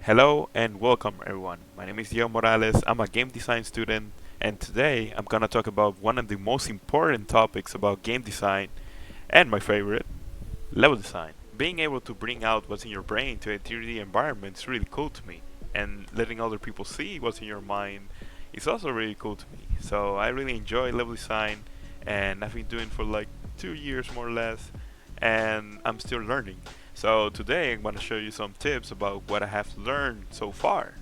Hello and welcome everyone. My name is Diego Morales. I'm a game design student and today I'm gonna talk about one of the most important topics about game design and my favorite, level design. Being able to bring out what's in your brain to a 3D environment is really cool to me. And letting other people see what's in your mind is also really cool to me. So I really enjoy level design and I've been doing it for like 2 years more or less and I'm still learning. So today I'm going to show you some tips about what I have learned so far.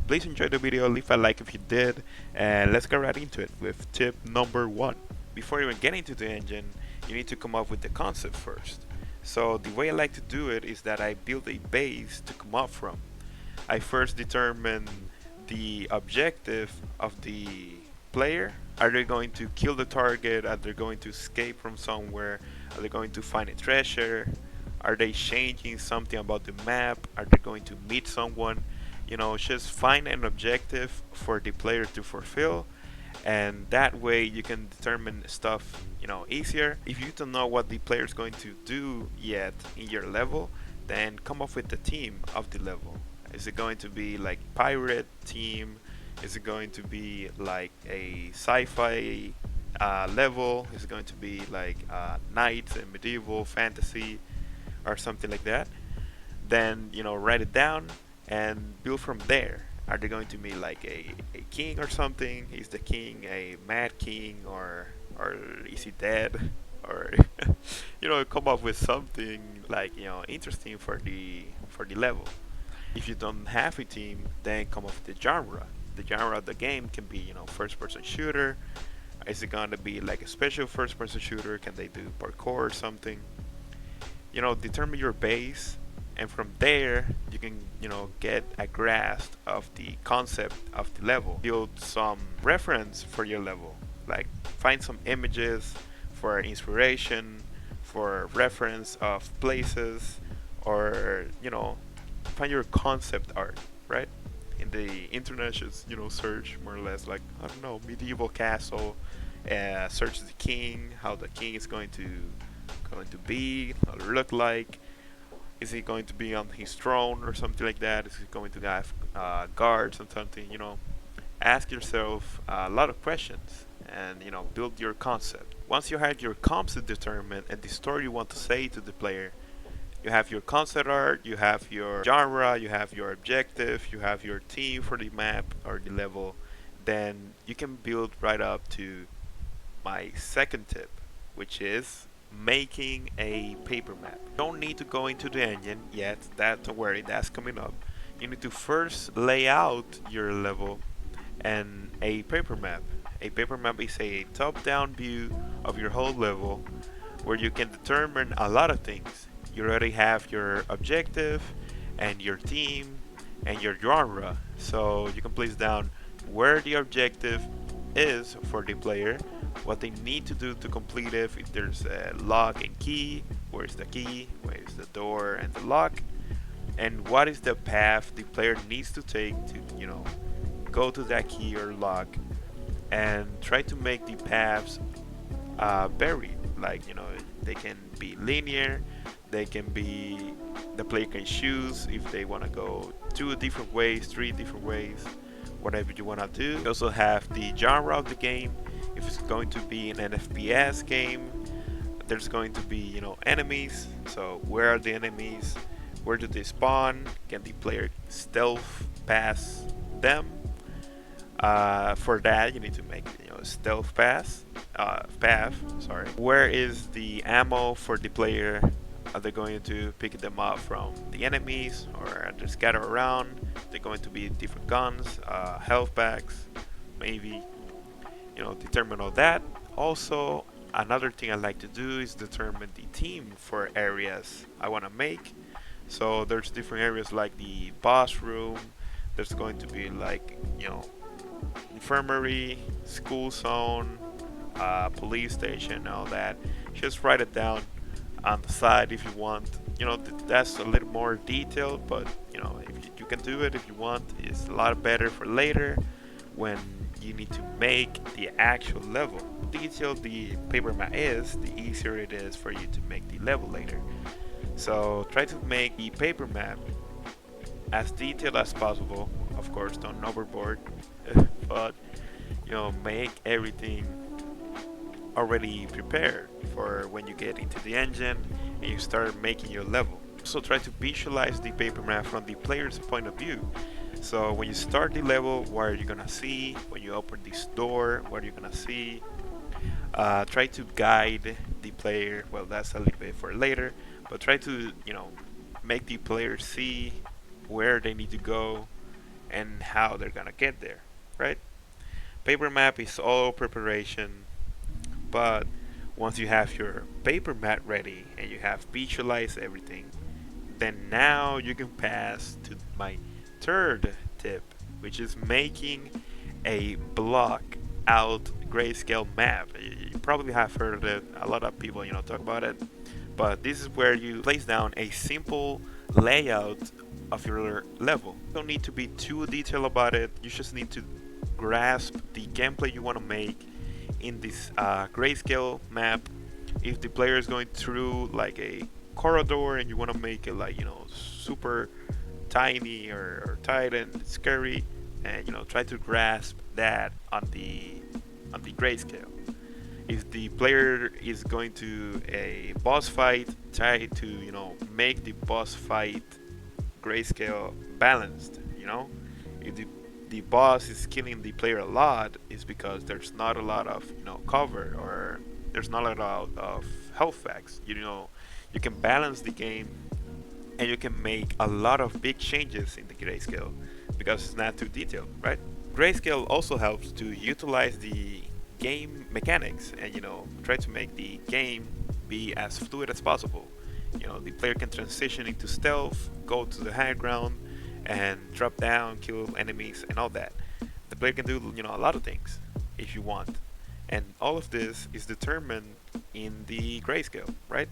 Please enjoy the video, leave a like if you did, and let's get right into it with tip number one. Before even getting to the engine, you need to come up with the concept first. So the way I like to do it is that I build a base to come up from. I first determine the objective of the player. Are they going to kill the target? Are they going to escape from somewhere? Are they going to find a treasure? Are they changing something about the map? Are they going to meet someone? Just find an objective for the player to fulfill, and that way you can determine stuff easier. If you don't know what the player is going to do yet in your level, then come up with the theme of the level. Is it going to be like pirate team? Is it going to be like a sci-fi level? Is it going to be like knights and medieval fantasy or something like that? Then write it down and build from there. Are they going to be like a king or something? Is the king a mad king, or is he dead? Or come up with something like interesting for the level. If you don't have a team, then come up with the genre. The genre of the game can be first person shooter. Is it gonna be like a special first person shooter? Can they do parkour or something? Determine your base, and from there you can get a grasp of the concept of the level. Build some reference for your level, like find some images for inspiration, for reference of places, or find your concept art, right? In the internet, just search more or less like, I don't know, medieval castle, search the king, how the king is going to be, how it look like. Is he going to be on his throne or something like that? Is he going to have guards or something? Ask yourself a lot of questions and build your concept. Once you have your concept determined and the story you want to say to the player, you have your concept art, you have your genre, you have your objective, you have your theme for the map or the level, then you can build right up to my second tip, which is making a paper map. Don't need to go into the engine yet, don't worry, that's coming up. You need to first lay out your level and a paper map. A paper map is a top-down view of your whole level where you can determine a lot of things. You already have your objective and your theme and your genre, so you can place down where the objective is for the player, what they need to do to complete it. If there's a lock and key, where's the key, where's the door and the lock, and what is the path the player needs to take to go to that key or lock, and try to make the paths varied. Like they can be linear, they can be, the player can choose if they want to go 2 different ways, 3 different ways, whatever you want to do. You also have the genre of the game. If it's going to be an FPS game, there's going to be enemies. So where are the enemies? Where do they spawn? Can the player stealth past them? For that, you need to make stealth path. Sorry. Where is the ammo for the player? Are they going to pick them up from the enemies, or are they scattered around? They're going to be different guns, health packs, maybe. Determine all that. Also, another thing I like to do is determine the theme for areas I want to make. So there's different areas like the boss room. There's going to be like infirmary, school zone, police station, all that. Just write it down on the side if you want. That's a little more detailed, but if you can do it if you want. It's a lot better for later when you need to make the actual level. The detailed the paper map is, the easier it is for you to make the level later. So try to make the paper map as detailed as possible. Of course, don't overboard, but make everything already prepared for when you get into the engine and you start making your level. Also, try to visualize the paper map from the player's point of view. So when you start the level, what are you gonna see? When you open this door, what are you gonna see? Try to guide the player. Well, that's a little bit for later, but try to make the player see where they need to go and how they're gonna get there. Right? Paper map is all preparation, but once you have your paper map ready and you have visualized everything, then now you can pass to my third tip, which is making a block out grayscale map. You probably have heard of it. A lot of people, talk about it. But this is where you place down a simple layout of your level. You don't need to be too detailed about it. You just need to grasp the gameplay you want to make in this grayscale map. If the player is going through like a corridor and you want to make it like super tiny or tight and scary, and try to grasp that on the grayscale. If the player is going to a boss fight, try to make the boss fight grayscale balanced. If the boss is killing the player a lot, it's because there's not a lot of cover, or there's not a lot of health packs. You can balance the game and you can make a lot of big changes in the grayscale because it's not too detailed, right? Grayscale also helps to utilize the game mechanics and try to make the game be as fluid as possible. The player can transition into stealth, go to the high ground, and drop down, kill enemies, and all that. The player can do a lot of things if you want, and all of this is determined in the grayscale, right?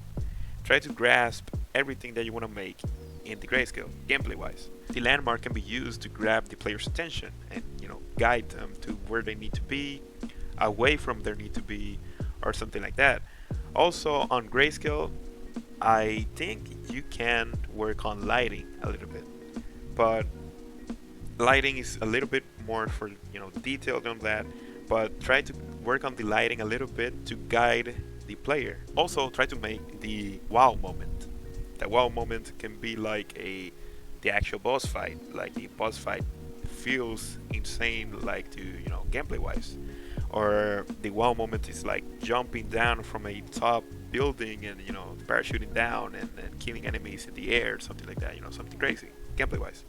Try to grasp everything that you want to make in the grayscale, gameplay wise. The landmark can be used to grab the player's attention and guide them to where they need to be, away from their need to be, or something like that. Also on grayscale, I think you can work on lighting a little bit, but lighting is a little bit more for detailed on that. But try to work on the lighting a little bit to guide the player. Also, try to make the wow moment. The wow moment can be like the actual boss fight. Like the boss fight feels insane, like to gameplay wise. Or the wow moment is like jumping down from a top building and parachuting down and killing enemies in the air, something like that. Something crazy, gameplay wise.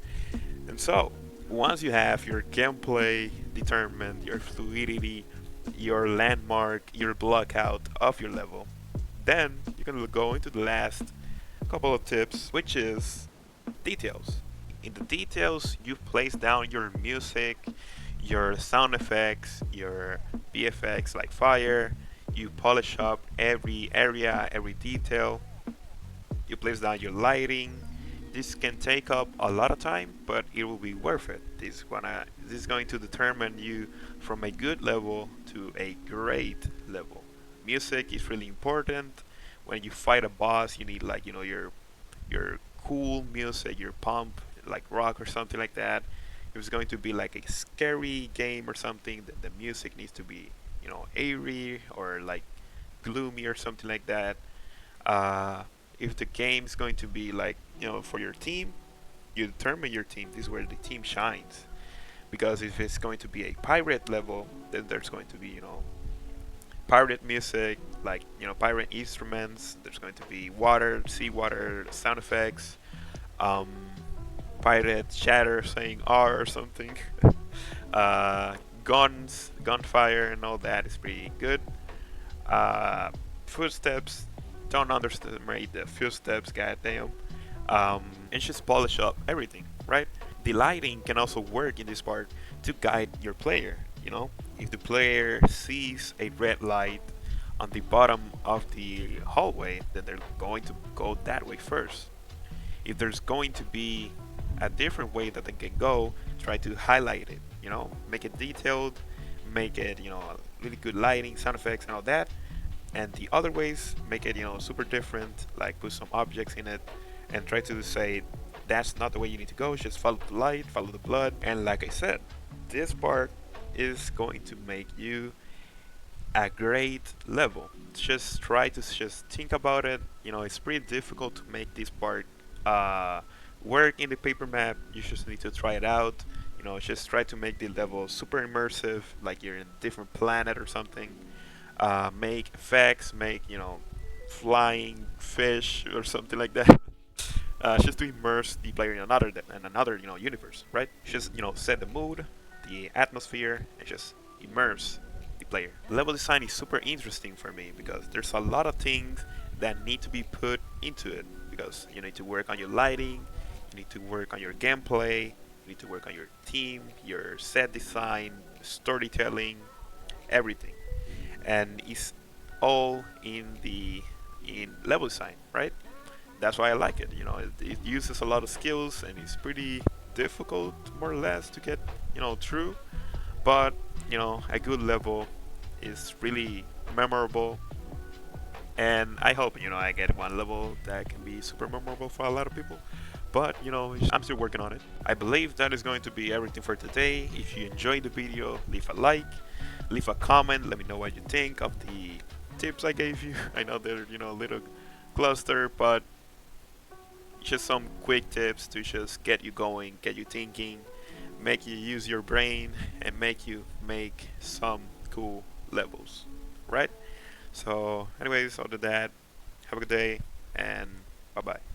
And so, once you have your gameplay determined, your fluidity, your landmark, your blockout of your level, then you can go into the last couple of tips, which is details. In the details, you place down your music, your sound effects, your VFX like fire. You polish up every area, every detail. You place down your lighting. This can take up a lot of time, but it will be worth it. This is going to determine you from a good level to a great level. Music is really important. When you fight a boss, you need like your cool music, your pump like rock or something like that. If it's going to be like a scary game or something, then the music needs to be airy or like gloomy or something like that. If the game's going to be like for your team, you determine your team. This is where the team shines. Because if it's going to be a pirate level, then there's going to be pirate music, like pirate instruments. There's going to be water, seawater sound effects, um, pirate chatter saying R or something. Guns, gunfire, and all that is pretty good. Footsteps, don't underestimate the footsteps, goddamn. And just polish up everything, right? The lighting can also work in this part to guide your player. If the player sees a red light on the bottom of the hallway, then they're going to go that way first. If there's going to be a different way that they can go, try to highlight it. Make it detailed, make it really good lighting, sound effects, and all that. And the other ways, make it super different, like put some objects in it, and try to say That's not the way you need to go. Just follow the light, follow the blood, and like I said, this part is going to make you a great level. Just try to just think about it. It's pretty difficult to make this part uh, work in the paper map. You just need to try it out. Just try to make the level super immersive, like you're in a different planet or something. Make effects, make flying fish or something like that. Just to immerse the player in another universe, right? Just set the mood, the atmosphere, and just immerse the player. Level design is super interesting for me because there's a lot of things that need to be put into it because you need to work on your lighting, you need to work on your gameplay, you need to work on your team, your set design, storytelling, everything, and it's all in level design, right? That's why I like it. It uses a lot of skills and it's pretty difficult, more or less, to get through. But a good level is really memorable, and I hope I get one level that can be super memorable for a lot of people. But I'm still working on it. I believe that is going to be everything for today. If you enjoyed the video, leave a like, leave a comment, let me know what you think of the tips I gave you. I know they're a little cluster, but just some quick tips to just get you going, get you thinking, make you use your brain, and make you make some cool levels, right? So, anyways, other than that, have a good day, and bye bye.